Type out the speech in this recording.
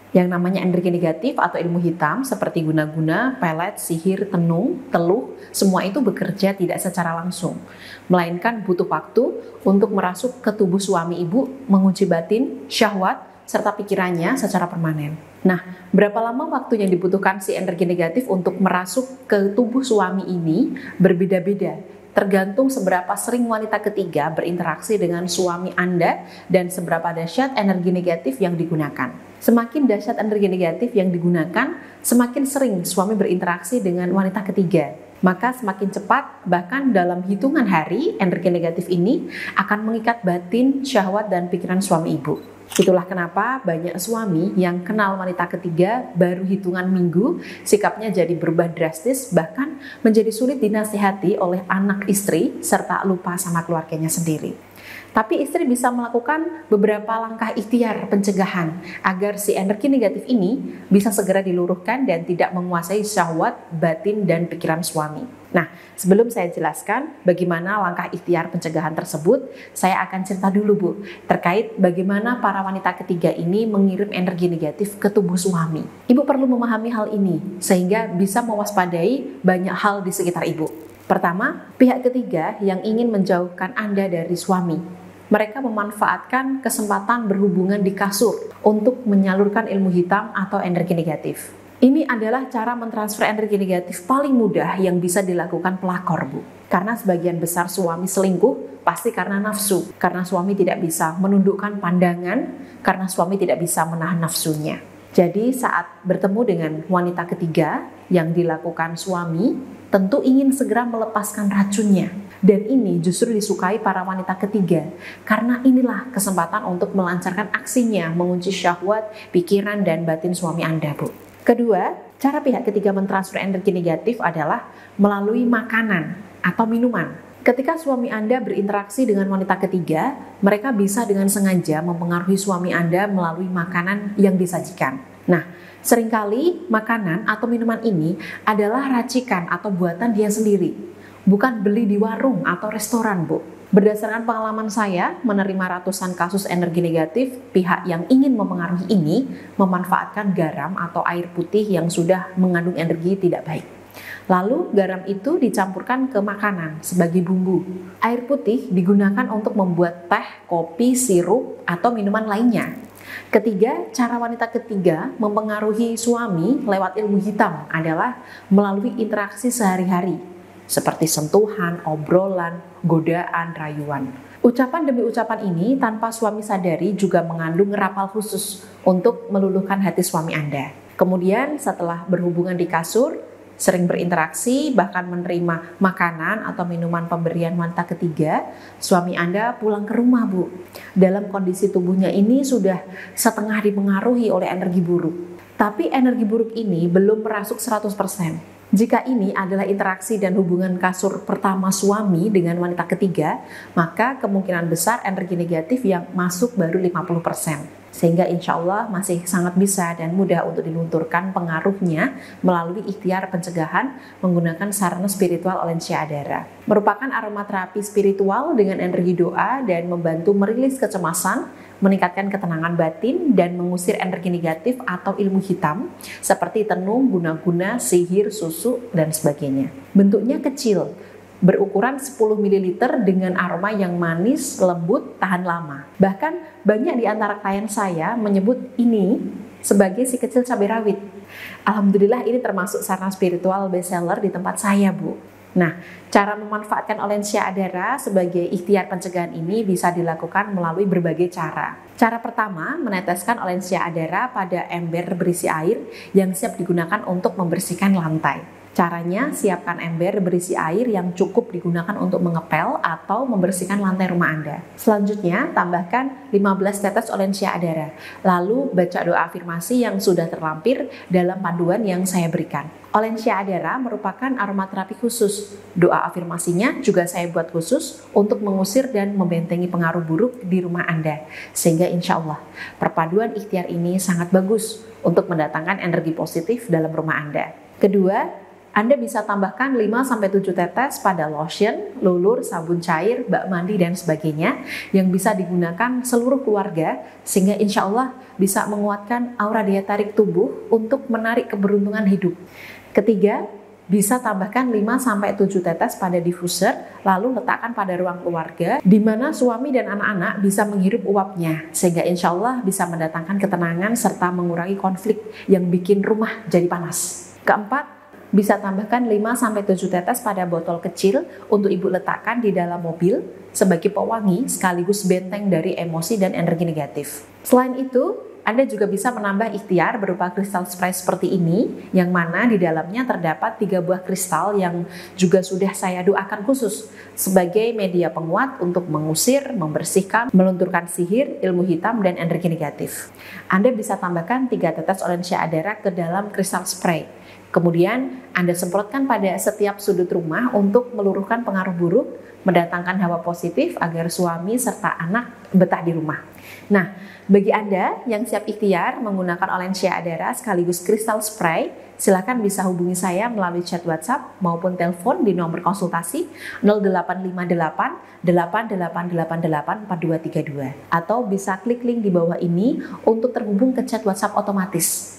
Yang namanya energi negatif atau ilmu hitam seperti guna-guna, pelet, sihir, tenung, teluh, semua itu bekerja tidak secara langsung, melainkan butuh waktu untuk merasuk ke tubuh suami ibu, mengunci batin, syahwat, serta pikirannya secara permanen. Nah, berapa lama waktu yang dibutuhkan si energi negatif untuk merasuk ke tubuh suami ini berbeda-beda. Tergantung seberapa sering wanita ketiga berinteraksi dengan suami Anda dan seberapa dahsyat energi negatif yang digunakan. Semakin dahsyat energi negatif yang digunakan, semakin sering suami berinteraksi dengan wanita ketiga. Maka semakin cepat, bahkan dalam hitungan hari, energi negatif ini akan mengikat batin, syahwat, dan pikiran suami ibu. Itulah kenapa banyak suami yang kenal wanita ketiga baru hitungan minggu, sikapnya jadi berubah drastis, bahkan menjadi sulit dinasihati oleh anak istri, serta lupa sama keluarganya sendiri. Tapi istri bisa melakukan beberapa langkah ikhtiar pencegahan agar si energi negatif ini bisa segera diluruhkan dan tidak menguasai syahwat, batin, dan pikiran suami. Nah, sebelum saya jelaskan bagaimana langkah ikhtiar pencegahan tersebut, saya akan cerita dulu Bu, terkait bagaimana para wanita ketiga ini mengirim energi negatif ke tubuh suami. Ibu perlu memahami hal ini sehingga bisa mewaspadai banyak hal di sekitar ibu. Pertama, pihak ketiga yang ingin menjauhkan Anda dari suami. Mereka memanfaatkan kesempatan berhubungan di kasur untuk menyalurkan ilmu hitam atau energi negatif. Ini adalah cara mentransfer energi negatif paling mudah yang bisa dilakukan pelakor, Bu. Karena sebagian besar suami selingkuh pasti karena nafsu, karena suami tidak bisa menundukkan pandangan, karena suami tidak bisa menahan nafsunya. Jadi saat bertemu dengan wanita ketiga yang dilakukan suami, tentu ingin segera melepaskan racunnya. Dan ini justru disukai para wanita ketiga, karena inilah kesempatan untuk melancarkan aksinya, mengunci syahwat, pikiran, dan batin suami Anda, Bu. Kedua, cara pihak ketiga mentransfer energi negatif adalah melalui makanan atau minuman. Ketika suami Anda berinteraksi dengan wanita ketiga, mereka bisa dengan sengaja mempengaruhi suami Anda melalui makanan yang disajikan. Nah, seringkali makanan atau minuman ini adalah racikan atau buatan dia sendiri, bukan beli di warung atau restoran, Bu. Berdasarkan pengalaman saya menerima ratusan kasus energi negatif, pihak yang ingin mempengaruhi ini memanfaatkan garam atau air putih yang sudah mengandung energi tidak baik. Lalu garam itu dicampurkan ke makanan sebagai bumbu. Air putih digunakan untuk membuat teh, kopi, sirup, atau minuman lainnya. Ketiga, cara wanita ketiga mempengaruhi suami lewat ilmu hitam adalah melalui interaksi sehari-hari, seperti sentuhan, obrolan, godaan, rayuan. Ucapan demi ucapan ini tanpa suami sadari juga mengandung rapal khusus untuk meluluhkan hati suami Anda. Kemudian setelah berhubungan di kasur, sering berinteraksi, bahkan menerima makanan atau minuman pemberian wanita ketiga, suami Anda pulang ke rumah, Bu. Dalam kondisi tubuhnya ini sudah setengah dipengaruhi oleh energi buruk. Tapi energi buruk ini belum merasuk 100%. Jika ini adalah interaksi dan hubungan kasur pertama suami dengan wanita ketiga, maka kemungkinan besar energi negatif yang masuk baru 50%. Sehingga insya Allah masih sangat bisa dan mudah untuk dilunturkan pengaruhnya melalui ikhtiar pencegahan menggunakan sarana spiritual Olensia Adara. Merupakan aromaterapi spiritual dengan energi doa dan membantu merilis kecemasan, meningkatkan ketenangan batin, dan mengusir energi negatif atau ilmu hitam seperti tenung, guna-guna, sihir, susu, dan sebagainya. Bentuknya kecil, berukuran 10 ml dengan aroma yang manis, lembut, tahan lama. Bahkan banyak di antara klien saya menyebut ini sebagai si kecil cabai rawit. Alhamdulillah ini termasuk sarana spiritual bestseller di tempat saya, Bu. Nah, cara memanfaatkan Olensia Adara sebagai ikhtiar pencegahan ini bisa dilakukan melalui berbagai cara. Cara pertama, meneteskan Olensia Adara pada ember berisi air yang siap digunakan untuk membersihkan lantai. Caranya, siapkan ember berisi air yang cukup digunakan untuk mengepel atau membersihkan lantai rumah Anda. Selanjutnya, tambahkan 15 tetes Olensia Adara. Lalu, baca doa afirmasi yang sudah terlampir dalam panduan yang saya berikan. Olensia Adara merupakan aromaterapi khusus. Doa afirmasinya juga saya buat khusus untuk mengusir dan membentengi pengaruh buruk di rumah Anda. Sehingga insya Allah, perpaduan ikhtiar ini sangat bagus untuk mendatangkan energi positif dalam rumah Anda. Kedua, Anda bisa tambahkan 5-7 tetes pada lotion, lulur, sabun cair, bak mandi, dan sebagainya yang bisa digunakan seluruh keluarga sehingga insya Allah bisa menguatkan aura daya tarik tubuh untuk menarik keberuntungan hidup. Ketiga, bisa tambahkan 5-7 tetes pada diffuser lalu letakkan pada ruang keluarga di mana suami dan anak-anak bisa menghirup uapnya sehingga insya Allah bisa mendatangkan ketenangan serta mengurangi konflik yang bikin rumah jadi panas. Keempat, bisa tambahkan 5-7 tetes pada botol kecil untuk ibu letakkan di dalam mobil sebagai pewangi sekaligus benteng dari emosi dan energi negatif. Selain itu, Anda juga bisa menambah ikhtiar berupa kristal spray seperti ini yang mana di dalamnya terdapat 3 buah kristal yang juga sudah saya doakan khusus sebagai media penguat untuk mengusir, membersihkan, melunturkan sihir, ilmu hitam, dan energi negatif. Anda bisa tambahkan 3 tetes Olensia Adara ke dalam kristal spray. Kemudian Anda semprotkan pada setiap sudut rumah untuk meluruhkan pengaruh buruk, mendatangkan hawa positif agar suami serta anak betah di rumah. Nah, bagi Anda yang siap ikhtiar menggunakan Olensia Adara sekaligus kristal spray, silakan bisa hubungi saya melalui chat WhatsApp maupun telepon di nomor konsultasi 0858 8888 4232 atau bisa klik link di bawah ini untuk terhubung ke chat WhatsApp otomatis.